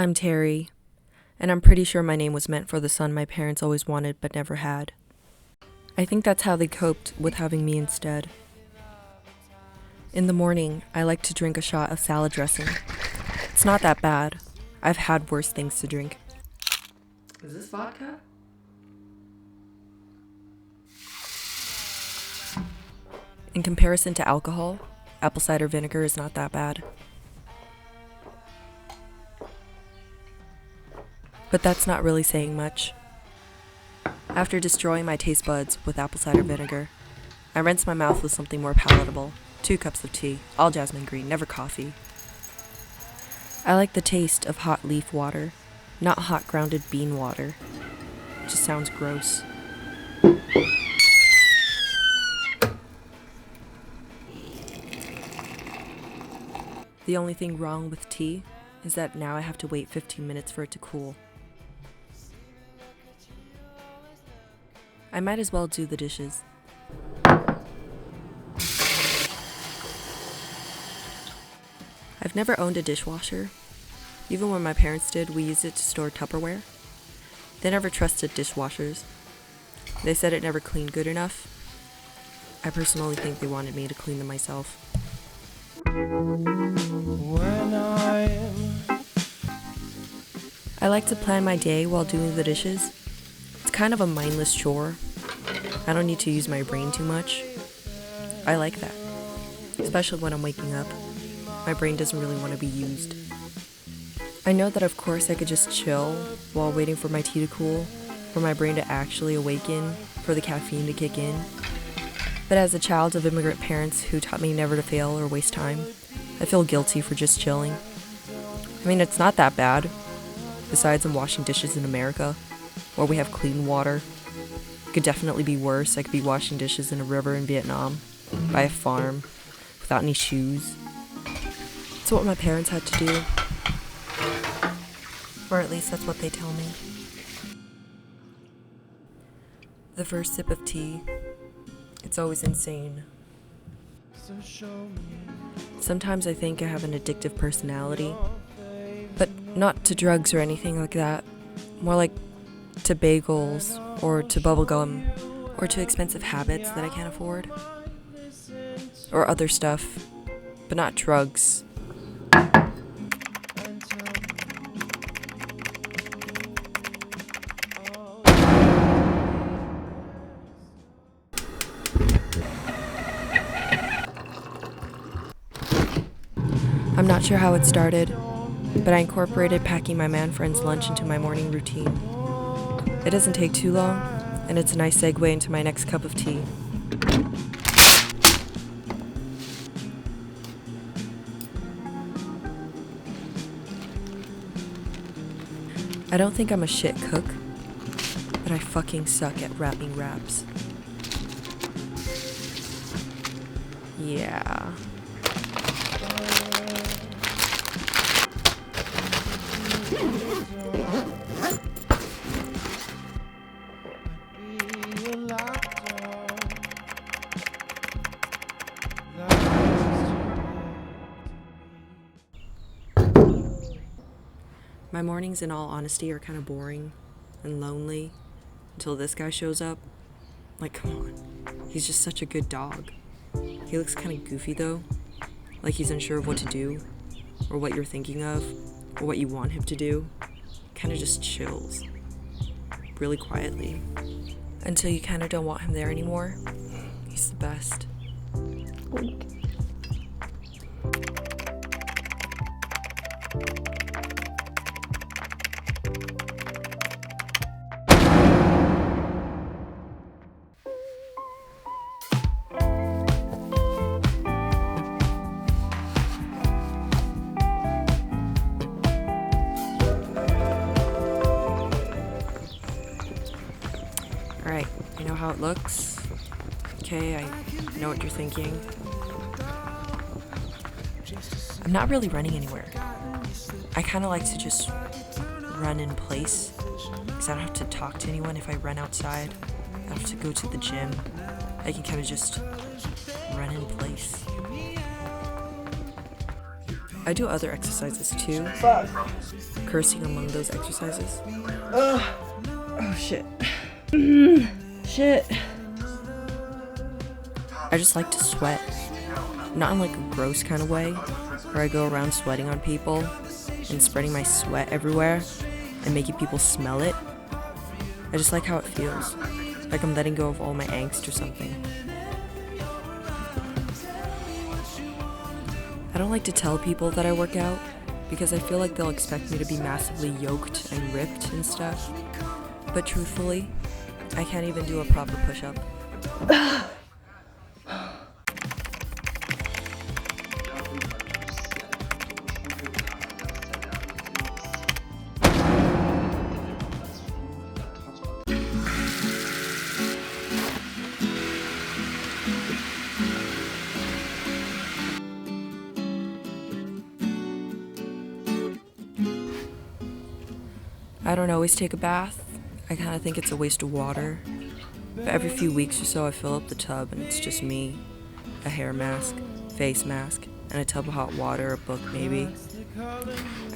I'm Terri, and I'm pretty sure my name was meant for the son my parents always wanted but never had. I think that's how they coped with having me instead. In the morning, I like to drink a shot of salad dressing. It's not that bad. I've had worse things to drink. Is this vodka? In comparison to alcohol, apple cider vinegar is not that bad. But that's not really saying much. After destroying my taste buds with apple cider vinegar, I rinse my mouth with something more palatable. 2 cups of tea, all jasmine green, never coffee. I like the taste of hot leaf water, not hot grounded bean water. It just sounds gross. The only thing wrong with tea is that now I have to wait 15 minutes for it to cool. I might as well do the dishes. I've never owned a dishwasher. Even when my parents did, we used it to store Tupperware. They never trusted dishwashers. They said it never cleaned good enough. I personally think they wanted me to clean them myself. I like to plan my day while doing the dishes. It's kind of a mindless chore. I don't need to use my brain too much. I like that, especially when I'm waking up. My brain doesn't really want to be used. I know that of course I could just chill while waiting for my tea to cool, for my brain to actually awaken, for the caffeine to kick in. But as a child of immigrant parents who taught me never to fail or waste time, I feel guilty for just chilling. I mean, it's not that bad. Besides, I'm washing dishes in America, where we have clean water. It could definitely be worse. I could be washing dishes in a river in Vietnam, by a farm, without any shoes. It's what my parents had to do. Or at least that's what they tell me. The first sip of tea, it's always insane. Sometimes I think I have an addictive personality, but not to drugs or anything like that. More like to bagels, or to bubblegum, or to expensive habits that I can't afford. Or other stuff, but not drugs. I'm not sure how it started, but I incorporated packing my man friend's lunch into my morning routine. It doesn't take too long, and it's a nice segue into my next cup of tea. I don't think I'm a shit cook, but I fucking suck at wrapping wraps. Yeah. My mornings, in all honesty, are kind of boring and lonely until this guy shows up. Like, come on. He's just such a good dog. He looks kind of goofy, though. Like he's unsure of what to do, or what you're thinking of, or what you want him to do. Kind of just chills. Really quietly. Until you kind of don't want him there anymore. He's the best. Alright, you know how it looks? Okay, I know what you're thinking. I'm not really running anywhere. I kind of like to just run in place, because I don't have to talk to anyone if I run outside. I don't have to go to the gym. I can kind of just run in place. I do other exercises too. Fuck. Cursing among those exercises. Oh shit. Shit. I just like to sweat. Not in like a gross kind of way, where I go around sweating on people and spreading my sweat everywhere and making people smell it. I just like how it feels. Like I'm letting go of all my angst or something. I don't like to tell people that I work out because I feel like they'll expect me to be massively yoked and ripped and stuff. But truthfully, I can't even do a proper push-up. I don't always take a bath. I kind of think it's a waste of water. But every few weeks or so I fill up the tub and it's just me, a hair mask, face mask, and a tub of hot water, a book maybe.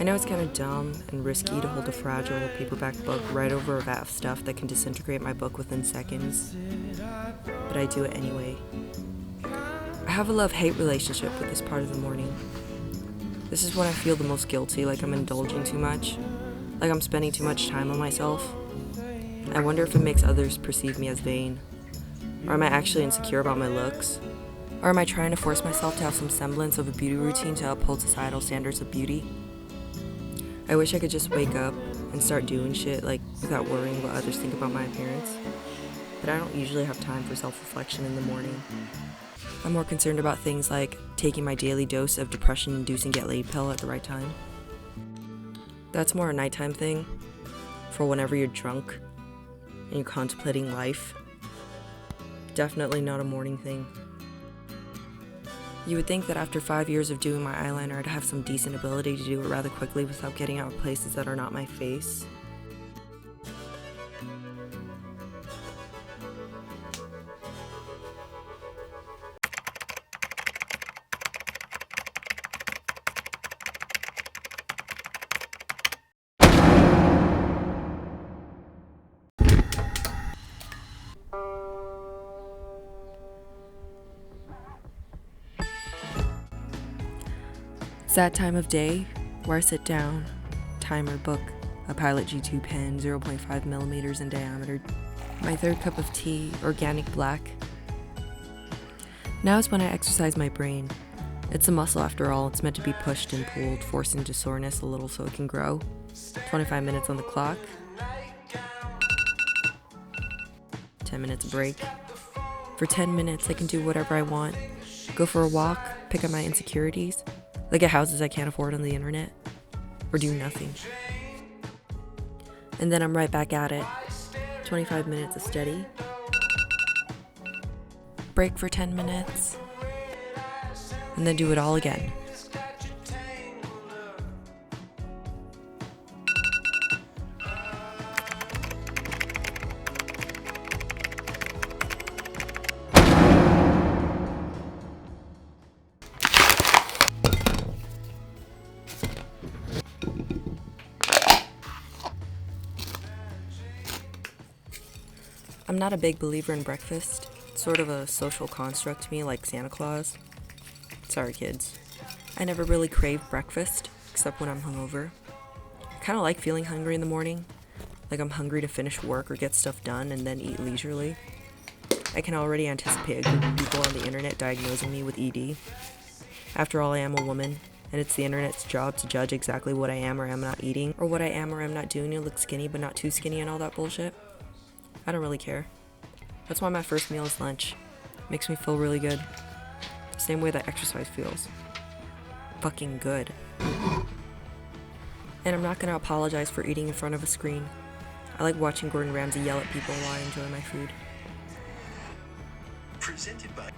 I know it's kind of dumb and risky to hold a fragile paperback book right over a vat of stuff that can disintegrate my book within seconds, but I do it anyway. I have a love-hate relationship with this part of the morning. This is when I feel the most guilty, like I'm indulging too much. Like I'm spending too much time on myself. I wonder if it makes others perceive me as vain. Or am I actually insecure about my looks? Or am I trying to force myself to have some semblance of a beauty routine to uphold societal standards of beauty? I wish I could just wake up and start doing shit like without worrying what others think about my appearance. But I don't usually have time for self-reflection in the morning. I'm more concerned about things like taking my daily dose of depression-inducing get-laid pill at the right time. That's more a nighttime thing, for whenever you're drunk and you're contemplating life. Definitely not a morning thing. You would think that after 5 years of doing my eyeliner, I'd have some decent ability to do it rather quickly without getting out of places that are not my face. It's that time of day where I sit down, timer book, a Pilot G2 pen, 0.5 millimeters in diameter, my third cup of tea, organic black. Now is when I exercise my brain. It's a muscle after all, it's meant to be pushed and pulled, forced into soreness a little so it can grow. 25 minutes on the clock. 10 minutes break. For 10 minutes I can do whatever I want. Go for a walk, pick up my insecurities, look at houses I can't afford on the internet, or do nothing. And then I'm right back at it. 25 minutes of steady. Break for 10 minutes. And then do it all again. I'm not a big believer in breakfast. It's sort of a social construct to me, like Santa Claus. Sorry, kids. I never really crave breakfast, except when I'm hungover. I kind of like feeling hungry in the morning, like I'm hungry to finish work or get stuff done and then eat leisurely. I can already anticipate a group of people on the internet diagnosing me with ED. After all, I am a woman, and it's the internet's job to judge exactly what I am or am not eating, or what I am or am not doing to look skinny but not too skinny and all that bullshit. I don't really care. That's why my first meal is lunch. Makes me feel really good. The same way that exercise feels. Fucking good. And I'm not gonna apologize for eating in front of a screen. I like watching Gordon Ramsay yell at people while I enjoy my food. Presented by